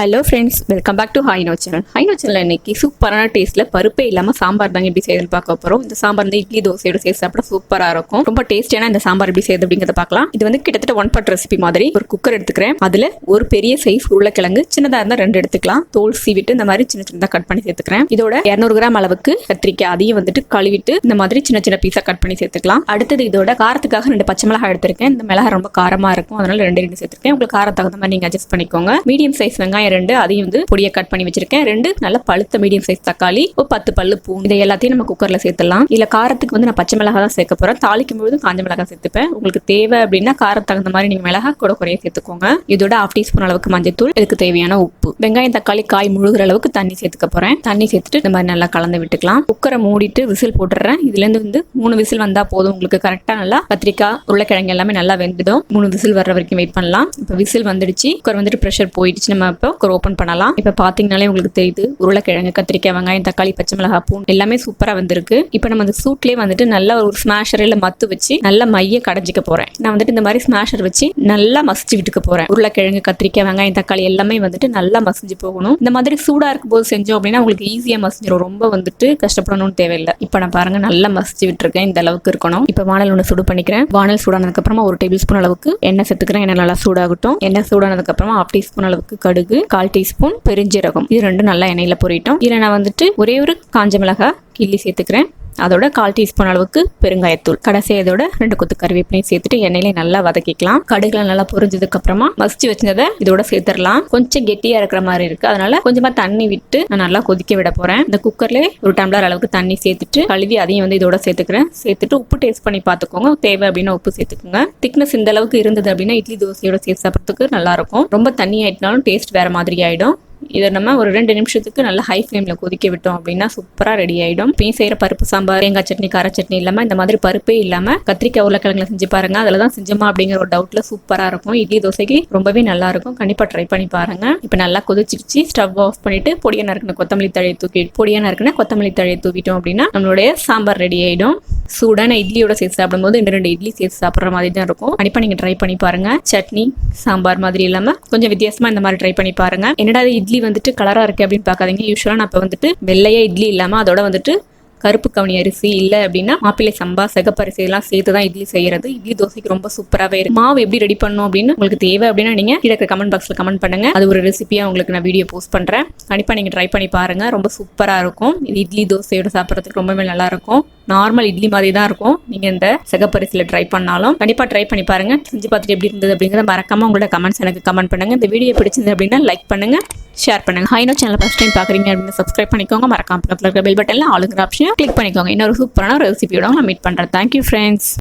Hello friends, welcome back to ஹைனோ channel. ஹைனோ channel இன்னைக்கு சூப்பரான டேஸ்ட்டில் பருப்பே இல்லாமல் சாம்பார் தாங்க எப்படி செய்யுதுன்னு பார்க்க போகிறோம். இந்த சாம்பார் வந்து இட்லி தோசையோட சேர்த்து சாப்பிட சூப்பராக இருக்கும். ரொம்ப டேஸ்டியான இந்த சாம்பார் எப்படி செய்யுது அப்படிங்கிறத பார்க்கலாம். இது வந்து கிட்டத்தட்ட ஒன் பட் ரெசிபி மாதிரி. ஒரு குக்கர் எடுத்துக்கிறேன். அதில் ஒரு பெரிய சைஸ் உருளைக்கிழங்கு, சின்னதாக இருந்தால் 2 எடுத்துக்கலாம். தோல் சீவிட்டு இந்த மாதிரி சின்ன சின்னதாக கட் பண்ணி சேர்த்துக்கிறேன். இதோட 200 கிராம் அளவுக்கு கத்திரிக்காய், அதையும் வந்துட்டு கழுவிட்டு இந்த மாதிரி சின்ன சின்ன பீஸாக கட் பண்ணி சேர்த்துக்கலாம். அடுத்தது இதோட காரத்துக்காக 2 பச்சை மிளகாய் எடுத்திருக்கேன். இந்த மிளகாய் ரொம்ப காரமாக இருக்கும், அதனால 2 சேர்த்துருக்கேன். உங்களுக்கு காரத்துக்கு தகுந்த மாதிரி நீங்கள் அட்ஜஸ்ட் பண்ணிக்கோங்க. மீடியம் சைஸ் வெங்காயம் 2, அதையும் வந்து பொடியை கட் பண்ணி வச்சிருக்கேன். 2 நல்ல பழுத்த மீடியம் சைஸ் தக்காளி, 10 பல்லு பூண்டு, இதை எல்லாத்தையும் நம்ம குக்கர்ல சேர்த்துலாம். இல்ல காரத்துக்கு வந்து நான் பச்சை மிளகாய் தான் சேர்க்க போறேன். தாளிக்கும் போது காஞ்ச மிளகாய் சேர்த்துப்பேன். உங்களுக்கு தேவை அப்படின்னா காரத்துக்கு தகுந்த மாதிரி நீங்க மிளகாய் கூட குறைய சேர்த்துக்கோங்க. இதோட 1/2 டீஸ்பூன் அளவுக்கு மஞ்சத்தூள், இதுக்கு தேவையான உப்பு, வெங்காயம் தக்காளி காய் முழுகிற அளவுக்கு தண்ணி சேர்த்துக்க போறேன். தண்ணி சேர்த்துட்டு இந்த மாதிரி நல்லா கலந்து விட்டுக்கலாம். குக்கரை மூடிட்டு விசில் போட்டுறேன். இதுல இருந்து வந்து 3 விசில் வந்தா போதும். உங்களுக்கு கரெக்டா நல்லா கத்திரிக்காய் உருளைக்கிழங்கு எல்லாமே நல்லா வெந்துடும். 3 விசில் வர்ற வரைக்கும் வெயிட் பண்ணலாம். இப்போ விசில் வந்துடுச்சு. குக்கர் வந்துட்டு ப்ரெஷர் போயிடுச்சு. நம்ம இப்போ குக்கர் ஓப்பன் பண்ணலாம். இப்போ பாத்தீங்கன்னாலே உங்களுக்கு தெரியுது, உருளைக்கிழங்கு, கத்திரிக்காய், வெங்காயம், தக்காளி, பச்சை மிளகாய், பூண்டு எல்லாமே சூப்பரா வந்திருக்கு. இப்போ நம்ம அந்த சூட்லேயே வந்துட்டு நல்லா ஒரு ஸ்மாஷரில் மத்து வச்சு நல்லா மைய கடைஞ்சிக்க போறேன். நான் வந்துட்டு இந்த மாதிரி ஸ்மாஷர் வச்சு நல்லா மசிச்சு விட்டுக்க போறேன். உருளைக்கிழங்கு, கத்திரிக்காய், வெங்காயம், தக்காளி எல்லாமே வந்துட்டு நல்லா மசிஞ்சு போகணும். இந்த மாதிரி சூடா இருக்கும் போது செஞ்சோம் அப்படின்னா உங்களுக்கு ஈஸியா மசிஞ்சிடும். ரொம்ப வந்துட்டு கஷ்டப்படணும்னு தேவையில்லை. இப்போ நான் பாருங்க நல்லா மசிச்சு விட்டுருக்கேன். இந்த அளவுக்கு இருக்கணும். இப்போ வானல் ஒன்று சுடு பண்ணிக்கிறேன். வானல் சூடானதுக்கு அப்புறமா 1 டேபிள் ஸ்பூன் அளவுக்கு எண்ணெய் சேர்த்துக்கிறேன். எண்ணெய் நல்லா சூடாகட்டும். எண்ணெய் சூடானதுக்கு அப்புறமா 1/2 டீஸ்பூன் அளவுக்கு கடுகு, 1/4 டீஸ்பூன் பெருஞ்சீரகம், இது 2 நல்லா எண்ணெயில பொரிட்டோம். இதுல நான் வந்துட்டு ஒரே ஒரு காஞ்ச மிளகாய் கிள்ளி சேர்த்துக்கிறேன். அதோட 1/4 டீஸ்பூன் அளவுக்கு பெருங்காயத்தூள், கடைசி இதோட 2 கொத்து கருவேப்பிலையும் சேர்த்துட்டு எண்ணெயிலே நல்லா வதக்கிக்கலாம். கடுகுல நல்லா பொரிஞ்சதுக்கு அப்புறமா மசிச்சு வச்சதை இதோட சேர்த்துடலாம். கொஞ்சம் கெட்டியா இருக்கிற மாதிரி இருக்கு, அதனால கொஞ்சமா தண்ணி விட்டு நான் நல்லா கொதிக்க விட போறேன். இந்த குக்கர்ல 1 டம்ளர் அளவுக்கு தண்ணி சேர்த்துட்டு கழுவி அதையும் வந்து இதோட சேர்த்துக்கிறேன். சேர்த்துட்டு உப்பு டேஸ்ட் பண்ணி பார்த்துக்கோங்க. தேவை அப்படின்னா உப்பு சேர்த்துக்கோங்க. திக்னஸ் இந்த அளவுக்கு இருந்தது அப்படின்னா இட்லி தோசையோட சேர்த்து சாப்பிட்றதுக்கு நல்லா இருக்கும். ரொம்ப தண்ணி ஆயிட்டாலும் டேஸ்ட் வேற மாதிரி ஆயிடும். இதை நம்ம ஒரு 2 நிமிஷத்துக்கு நல்லா ஹை ஃப்ளேமில் கொதிக்க விட்டோம் அப்படின்னா சூப்பராக ரெடி ஆகிடும். இப்பயும் செய்கிற பருப்பு சாம்பார், தேங்காய் சட்னி, கார சட்னி இல்லாமல் இந்த மாதிரி பருப்பே இல்லாமல் கத்திரிக்காய் உருளைக்கிழங்குல செஞ்சு பாருங்க. அதில் தான் செஞ்சோமா அப்படிங்கிற ஒரு டவுட்டில் சூப்பராக இருக்கும். இட்லி தோசைக்கு ரொம்பவே நல்லா இருக்கும். கண்டிப்பாக ட்ரை பண்ணி பாருங்க. இப்போ நல்லா கொதிச்சிருச்சு. ஸ்டவ் ஆஃப் பண்ணிட்டு பொடியாக நறுக்கின கொத்தமல்லி தழையை தூக்கிட்டோம் அப்படின்னா நம்மளுடைய சாம்பார் ரெடி ஆகிடும். சூடான இட்லியோட சேர்த்து சாப்பிடும்போது 2 இட்லி சேர்த்து சாப்பிட்ற மாதிரி தான் இருக்கும். கண்டிப்பாக நீங்கள் ட்ரை பண்ணி பாருங்க. சட்னி சாம்பார் மாதிரி இல்லாமல் கொஞ்சம் வித்தியாசமாக இந்த மாதிரி ட்ரை பண்ணி பாருங்க. என்னடா இட்லி வந்துட்டு கலரா இருக்கு அப்படின்னு பார்க்காதீங்க. யூஸ்வலா நான் இப்போ வந்துட்டு வெள்ளையா இட்லி இல்லாம அதோட வந்துட்டு கருப்பு கவுனி அரிசி இல்லை அப்படின்னா மாப்பிள்ளை சம்பா, சிகப்பரிசி எல்லாம் சேர்த்து தான் இட்லி செய்யறது. இட்லி தோசைக்கு ரொம்ப சூப்பராகவே இருக்கு. மாவு எப்படி ரெடி பண்ணணும் அப்படின்னு உங்களுக்கு தேவை அப்படின்னா நீங்க கீழே கமெண்ட் பாக்ஸ்ல கமெண்ட் பண்ணுங்க. அது ஒரு ரெசிபியா உங்களுக்கு நான் வீடியோ போஸ்ட் பண்றேன். கண்டிப்பா நீங்க ட்ரை பண்ணி பாருங்க. ரொம்ப சூப்பரா இருக்கும். இது இட்லி தோசையோட சாப்பிட்றதுக்கு ரொம்பவே நல்லா இருக்கும். நார்மல் இட்லி மாதிரி தான் இருக்கும். நீங்க இந்த சிகப்பரிசியில ட்ரை பண்ணாலும் கண்டிப்பா ட்ரை பண்ணி பாருங்க. செஞ்சு பார்த்துட்டு எப்படி இருந்தது அப்படிங்கிறத மறக்காம உங்களோட கமெண்ட்ஸ் எனக்கு கமெண்ட் பண்ணுங்க. இந்த வீடியோ பிடிச்சிருந்தது அப்படின்னா லைக் பண்ணுங்க, ஷேர் பண்ணுங்க. ஹைனோ சேனல் ஃபர்ஸ்ட் டைம் பாக்குறீங்க அப்படின்னு சப்ஸ்கிரைப் பண்ணிக்கோங்க. மறக்காம பக்கத்துல இருக்க பெல் பட்டன்ல ஆளுங்கிற ஆப்ஷனை கிளிக் பண்ணிக்கோங்க. இன்னொரு சூப்பரான ரெசிபியோட நான் மீட் பண்றேன். Thank you friends.